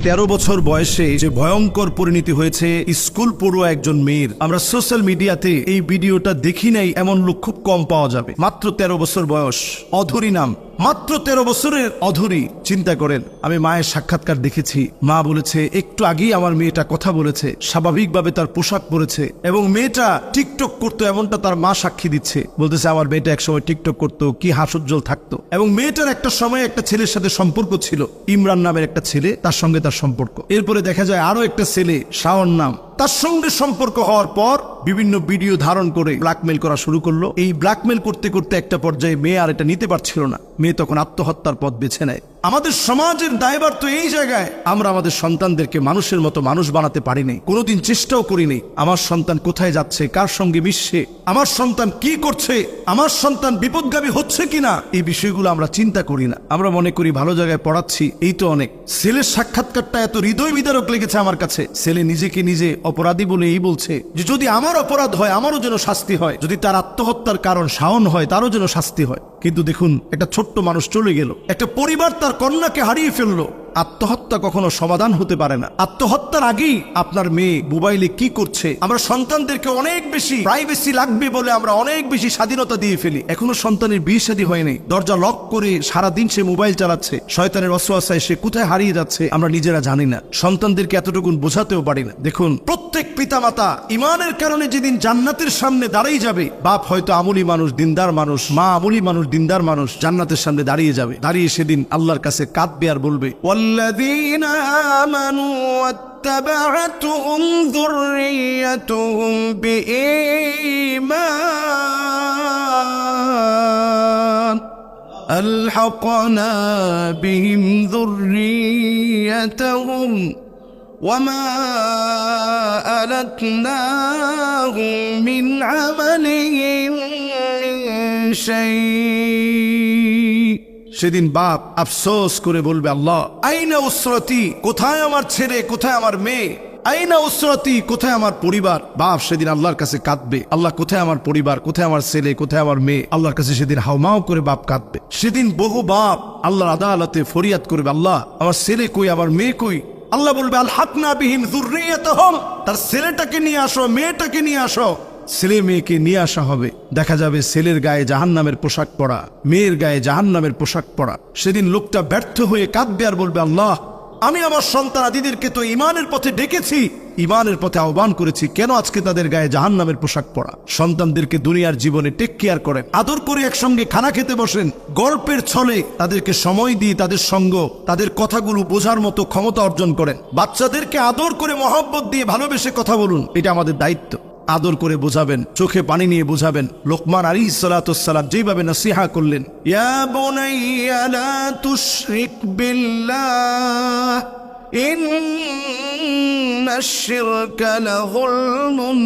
13 বছর বয়সে যে ভয়ঙ্কর পরিণতি হয়েছে স্কুল পড়ুয়া একজন মেয়ের, আমরা সোশ্যাল মিডিয়াতে এই ভিডিওটা দেখি নাই এমন লোক খুব কম পাওয়া যাবে। মাত্র 13 বছর বয়স, অধুরি নাম, মাত্র 13 বছরের অধুরি। চিন্তা করেন, আমি মায়ের সাক্ষাৎকার দেখেছি। মা বলেছে একটু আগেই আমার মেয়েটা কথা বলেছে, স্বাভাবিকভাবে তার পোশাক পরেছে এবং মেয়েটা টিকটক করতো, এমনটা তার মা সাক্ষী দিচ্ছে। বলতেছে আমার মেয়েটা একসময় টিকটক করতো, কি হাস্যোজ্জ্বল থাকতো। এবং মেয়েটার একটা সময় একটা ছেলের সাথে সম্পর্ক ছিল, ইমরান নামের একটা ছেলে, তার সঙ্গে তার সম্পর্ক। এরপরে দেখা যায় আরো একটা ছেলে, শাওন নাম, তার সঙ্গে সম্পর্ক হওয়ার পর বিভিন্ন ভিডিও ধারণ করে ব্ল্যাকমেল করা শুরু করলো। এই ব্ল্যাকমেল করতে করতে একটা পর্যায়ে মেয়ে আর এটা নিতে পারছিল না, মেয়ে তখন আত্মহত্যার পথ বেছে নেয়। আমাদের সমাজের দায়ভার তো এই জায়গায়, আমরা আমাদের সন্তানদেরকে মানুষের মতো মানুষ বানাতে পারি নাই, কোনোদিন চেষ্টাও করি নাই। আমার সন্তান কোথায় যাচ্ছে, কার সঙ্গে মিশছে, আমার সন্তান কি করছে, আমার সন্তান বিপদগামী হচ্ছে কিনা, এই বিষয়গুলো আমরা চিন্তা করি না। আমরা মনে করি ভালো জায়গায় পড়াচ্ছি, এই তো অনেক। ছেলের সাক্ষাৎকারটা এত হৃদয় বিদারক লেগেছে আমার কাছে। ছেলে নিজেকে নিজে অপরাধী বলে এই বলছে যে যদি আমার অপরাধ হয় আমারও যেন শাস্তি হয়, যদি তার আত্মহত্যার কারণ শাওন হয় তারও যেন শাস্তি হয়। কিন্তু দেখুন, একটা ছোট্ট মানুষ চলে গেল, একটা পরিবার তার কন্যাকে হারিয়ে ফেললো। আত্মহত্যা কখনো সমাধান হতে পারে না। আত্মহত্যার আগেই আপনার মেয়ে মোবাইলে কি করছে, আমরা সন্তানদেরকে অনেক বেশি প্রাইভেসি লাগবে বলে আমরা অনেক বেশি স্বাধীনতা দিয়ে ফেলি। এখনো সন্তানের বিয়ে শাদী হয়নি, দরজা লক করে সারাদিন সে মোবাইল চালাচ্ছে, শয়তানের ওয়াসওয়াসায় সে কোথায় হারিয়ে যাচ্ছে আমরা নিজেরা জানি না, সন্তানদেরকে এতটুকুন বোঝাতেও পারি না। দেখুন, প্রত্যেক পিতামাতা ইমানের কারণে যেদিন জান্নাতের সামনে দাঁড়িয়ে যাবে, বাপ হয়তো আমলি মানুষ, দিনদার মানুষ, মা আমলি মানুষ, দিনদার মানুষ, জান্নাতের সামনে দাঁড়িয়ে যাবে। দাঁড়িয়ে সেদিন আল্লাহর কাছে কাঁদবে আর বলবে والذين آمنوا واتبعتهم ذريتهم بإيمان ألحقنا بهم ذريتهم وما ألتناهم من عملهم من شيء। সেদিন বাপ আফসোস করে বলবে আল্লাহ আইনা উসরতি, কোথায় আমার ছেলে, কোথায় আমার মেয়ে, আইনা উসরতি, কোথায় আমার পরিবার। বাপ সেদিন আল্লাহর কাছে কাঁদবে, আল্লাহ কোথায় আমার পরিবার, কোথায় আমার ছেলে, কোথায় আমার মেয়ে। আল্লাহর কাছে সেদিন হাউমাউ করে বাপ কাঁদবে। সেদিন বহু বাপ আল্লাহর আদালতে ফরিয়াদ করবে, আল্লাহ আমার ছেলে কই, আমার মেয়ে কই। আল্লাহ বলবে আলহাকনা বিহিম যুররিয়াতাহুম, তার ছেলেটাকে নিয়ে আসো, মেয়েটাকে নিয়ে আসো। ছেলে মেয়েকে নিয়ে আসা হবে, দেখা যাবে ছেলের গায়ে জাহান্নামের পোশাক পরা, মেয়ের গায়ে জাহান্নামের পোশাক পরা। সেদিন লোকটা ব্যর্থ হয়ে কাঁদবে আর বলবে আল্লাহ আমি আমার সন্তানাদিদেরকে তো ইমানের পথে ডেকেছি, ইমানের পথে আহ্বান করেছি, কেন আজকে তাদের গায়ে জাহান্নামের পোশাক পরা। সন্তানদেরকে দুনিয়ার জীবনে টেক কেয়ার করেন, আদর করে একসঙ্গে খানা খেতে বসেন, গল্পের ছলে তাদেরকে সময় দিয়ে তাদের সঙ্গ, তাদের কথাগুলো বোঝার মতো ক্ষমতা অর্জন করেন। বাচ্চাদেরকে আদর করে মহব্বত দিয়ে ভালোবেসে কথা বলুন, এটা আমাদের দায়িত্ব। আদর করে বোঝাবেন, চোখে পানি নিয়ে বোঝাবেন। লোকমান আলাইহিস সালাতু ওয়াস সালাম যেভাবে নসিহা করলেন, ইয়া বুনাইয়া লা তুশরিক বিল্লাহ ইন্নাশ শিরকা লাযুলমুন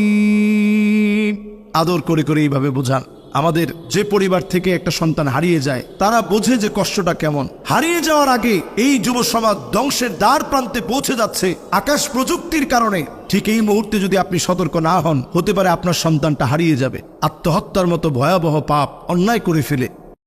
আযীম। আদর করে করে এইভাবে বোঝান। আমাদের যে পরিবার থেকে একটা সন্তান হারিয়ে যায় তারা বোঝে যে কষ্টটা কেমন। হারিয়ে যাওয়ার আগে এই যুব সমাজ ধ্বংসের দ্বার প্রান্তে পৌঁছে যাচ্ছে আকাশ প্রযুক্তির কারণে। ঠিক এই মুহূর্তে যদি আপনি সতর্ক না হন, হতে পারে আপনার সন্তানটা হারিয়ে যাবে, আত্মহত্যার মতো ভয়াবহ পাপ অন্যায় করে ফেলে।